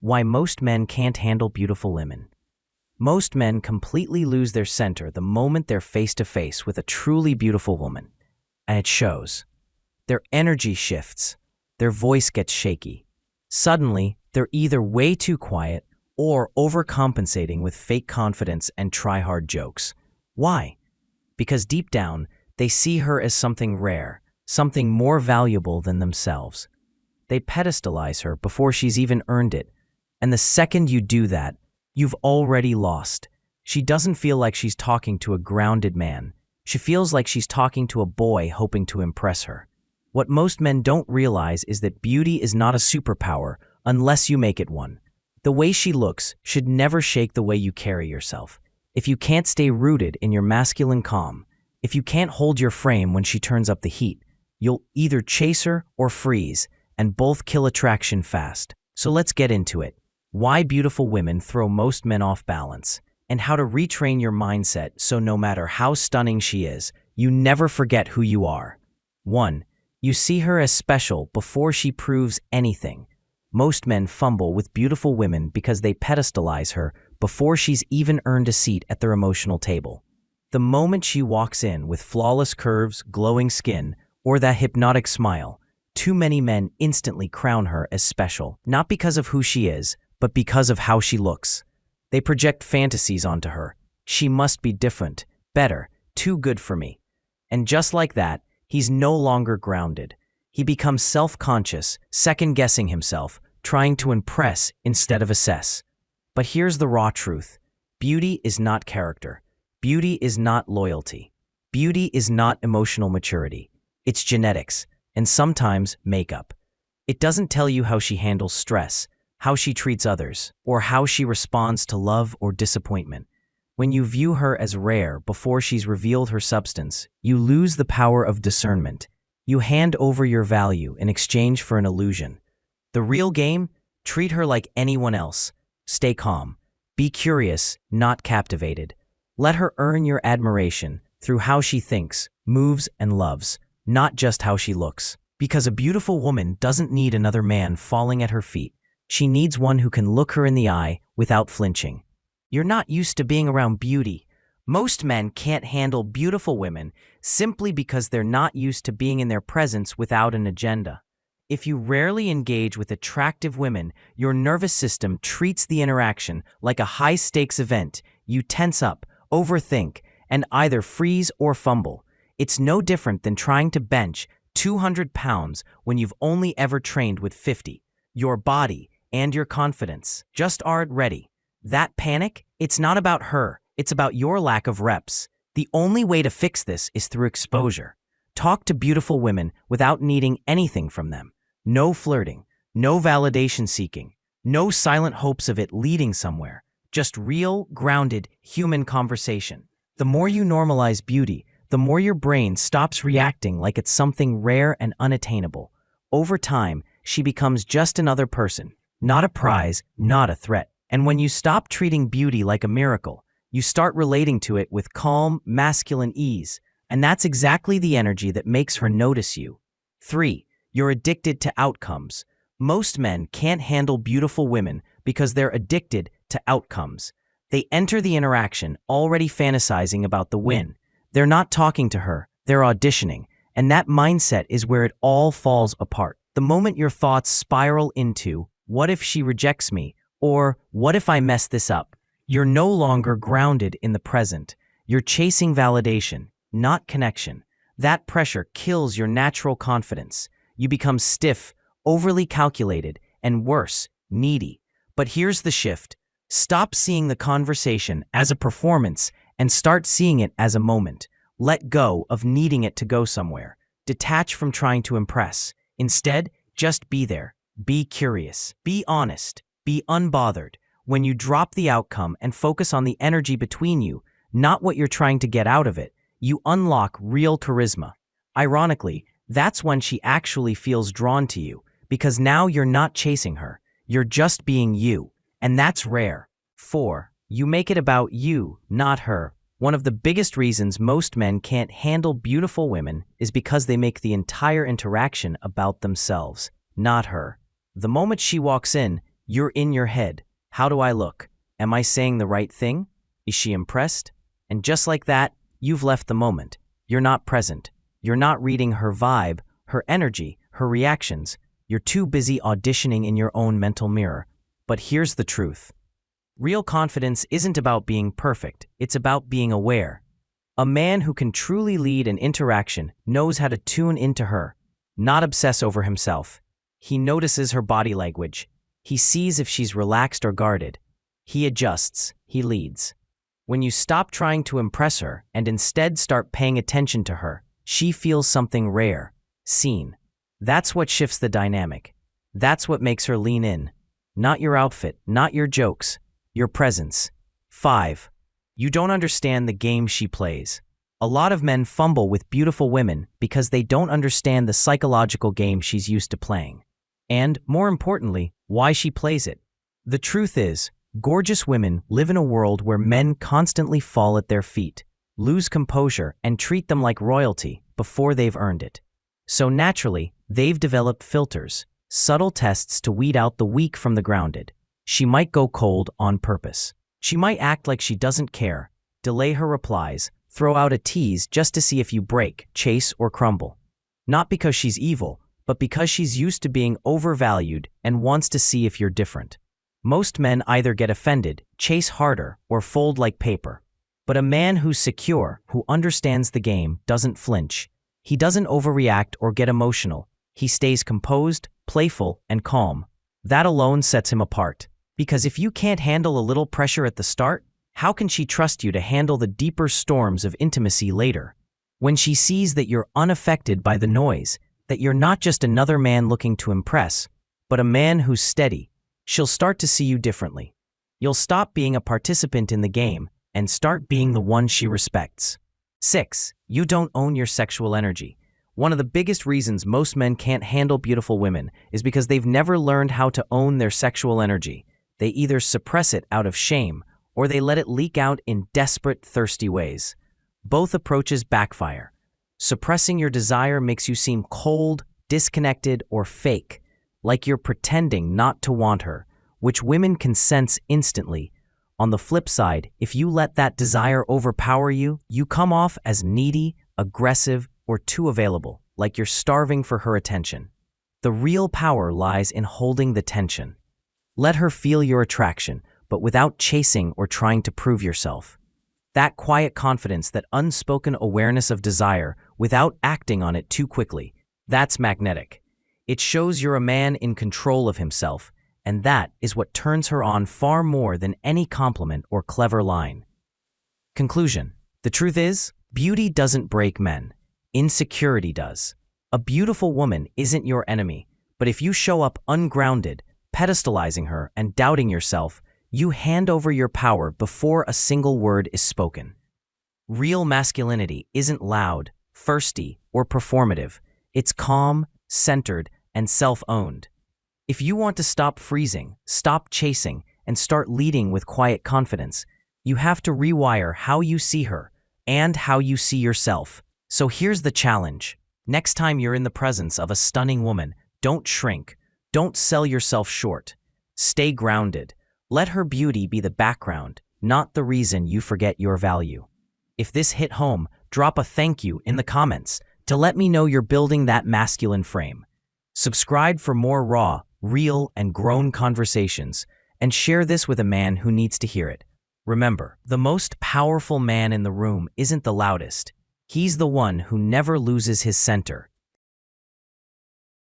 Why most men can't handle beautiful women. Most men completely lose their center the moment they're face to face with a truly beautiful woman. And it shows. Their energy shifts. Their voice gets shaky. Suddenly, they're either way too quiet or overcompensating with fake confidence and try-hard jokes. Why? Because deep down, they see her as something rare, something more valuable than themselves. They pedestalize her before she's even earned it. And the second you do that, you've already lost. She doesn't feel like she's talking to a grounded man. She feels like she's talking to a boy hoping to impress her. What most men don't realize is that beauty is not a superpower unless you make it one. The way she looks should never shake the way you carry yourself. If you can't stay rooted in your masculine calm, if you can't hold your frame when she turns up the heat, you'll either chase her or freeze, and both kill attraction fast. So let's get into it. Why beautiful women throw most men off balance, and how to retrain your mindset so no matter how stunning she is, you never forget who you are. 1. You see her as special before she proves anything. Most men fumble with beautiful women because they pedestalize her before she's even earned a seat at their emotional table. The moment she walks in with flawless curves, glowing skin, or that hypnotic smile, too many men instantly crown her as special, not because of who she is, but because of how she looks. They project fantasies onto her. She must be different, better, too good for me. And just like that, he's no longer grounded. He becomes self-conscious, second-guessing himself, trying to impress instead of assess. But here's the raw truth. Beauty is not character. Beauty is not loyalty. Beauty is not emotional maturity. It's genetics, and sometimes makeup. It doesn't tell you how she handles stress, how she treats others, or how she responds to love or disappointment. When you view her as rare before she's revealed her substance, you lose the power of discernment. You hand over your value in exchange for an illusion. The real game? Treat her like anyone else. Stay calm. Be curious, not captivated. Let her earn your admiration through how she thinks, moves, and loves, not just how she looks. Because a beautiful woman doesn't need another man falling at her feet. She needs one who can look her in the eye without flinching. You're not used to being around beauty. Most men can't handle beautiful women simply because they're not used to being in their presence without an agenda. If you rarely engage with attractive women, your nervous system treats the interaction like a high-stakes event. You tense up, overthink, and either freeze or fumble. It's no different than trying to bench 200 pounds when you've only ever trained with 50. Your body and your confidence just aren't ready. That panic, it's not about her, it's about your lack of reps. The only way to fix this is through exposure. Talk to beautiful women without needing anything from them. No flirting, no validation seeking, no silent hopes of it leading somewhere. Just real, grounded, human conversation. The more you normalize beauty, the more your brain stops reacting like it's something rare and unattainable. Over time, she becomes just another person, not a prize, not a threat. And when you stop treating beauty like a miracle, you start relating to it with calm, masculine ease. And that's exactly the energy that makes her notice you. 3. You're addicted to outcomes. Most men can't handle beautiful women because they're addicted to outcomes. They enter the interaction already fantasizing about the win. They're not talking to her, they're auditioning. And that mindset is where it all falls apart. The moment your thoughts spiral into, what if she rejects me? Or what if I mess this up? You're no longer grounded in the present. You're chasing validation, not connection. That pressure kills your natural confidence. You become stiff, overly calculated, and worse, needy. But here's the shift. Stop seeing the conversation as a performance and start seeing it as a moment. Let go of needing it to go somewhere. Detach from trying to impress. Instead, just be there. Be curious. Be honest. Be unbothered. When you drop the outcome and focus on the energy between you, not what you're trying to get out of it, you unlock real charisma. Ironically, that's when she actually feels drawn to you, because now you're not chasing her. You're just being you. And that's rare. 4. You make it about you, not her. One of the biggest reasons most men can't handle beautiful women is because they make the entire interaction about themselves, not her. The moment she walks in, You're in your head. How do I look? Am I saying the right thing? Is she impressed? And just like that, you've left the moment. You're not present. You're not reading her vibe, her energy, her reactions. You're too busy auditioning in your own mental mirror. But here's the truth. Real confidence isn't about being perfect. It's about being aware. A man who can truly lead an interaction knows how to tune into her, not obsess over himself. He notices her body language. He sees if she's relaxed or guarded. He adjusts. He leads. When you stop trying to impress her and instead start paying attention to her, she feels something rare, seen. That's what shifts the dynamic. That's what makes her lean in. Not your outfit, not your jokes, your presence. 5. You don't understand the game she plays. A lot of men fumble with beautiful women because they don't understand the psychological game she's used to playing. And, more importantly, why she plays it. The truth is, gorgeous women live in a world where men constantly fall at their feet, lose composure, and treat them like royalty before they've earned it. So naturally, they've developed filters, subtle tests to weed out the weak from the grounded. She might go cold on purpose. She might act like she doesn't care, delay her replies, throw out a tease just to see if you break, chase, or crumble. Not because she's evil, but because she's used to being overvalued and wants to see if you're different. Most men either get offended, chase harder, or fold like paper. But a man who's secure, who understands the game, doesn't flinch. He doesn't overreact or get emotional. He stays composed, playful, and calm. That alone sets him apart. Because if you can't handle a little pressure at the start, how can she trust you to handle the deeper storms of intimacy later? When she sees that you're unaffected by the noise, that you're not just another man looking to impress, but a man who's steady, she'll start to see you differently. You'll stop being a participant in the game and start being the one she respects. 6. You don't own your sexual energy. One of the biggest reasons most men can't handle beautiful women is because they've never learned how to own their sexual energy. They either suppress it out of shame or they let it leak out in desperate, thirsty ways. Both approaches backfire. Suppressing your desire makes you seem cold, disconnected, or fake, like you're pretending not to want her, which women can sense instantly. On the flip side, if you let that desire overpower you, you come off as needy, aggressive, or too available, like you're starving for her attention. The real power lies in holding the tension. Let her feel your attraction, but without chasing or trying to prove yourself. That quiet confidence, that unspoken awareness of desire without acting on it too quickly, that's magnetic. It shows you're a man in control of himself, and that is what turns her on far more than any compliment or clever line. Conclusion. The truth is, beauty doesn't break men. Insecurity does. A beautiful woman isn't your enemy, but if you show up ungrounded, pedestalizing her and doubting yourself, you hand over your power before a single word is spoken. Real masculinity isn't loud, thirsty, or performative. It's calm, centered, and self-owned. If you want to stop freezing, stop chasing, and start leading with quiet confidence, you have to rewire how you see her and how you see yourself. So here's the challenge. Next time you're in the presence of a stunning woman, don't shrink. Don't sell yourself short. Stay grounded. Let her beauty be the background, not the reason you forget your value. If this hit home, drop a thank you in the comments to let me know you're building that masculine frame. Subscribe for more raw, real, and grown conversations, and share this with a man who needs to hear it. Remember, the most powerful man in the room isn't the loudest. He's the one who never loses his center,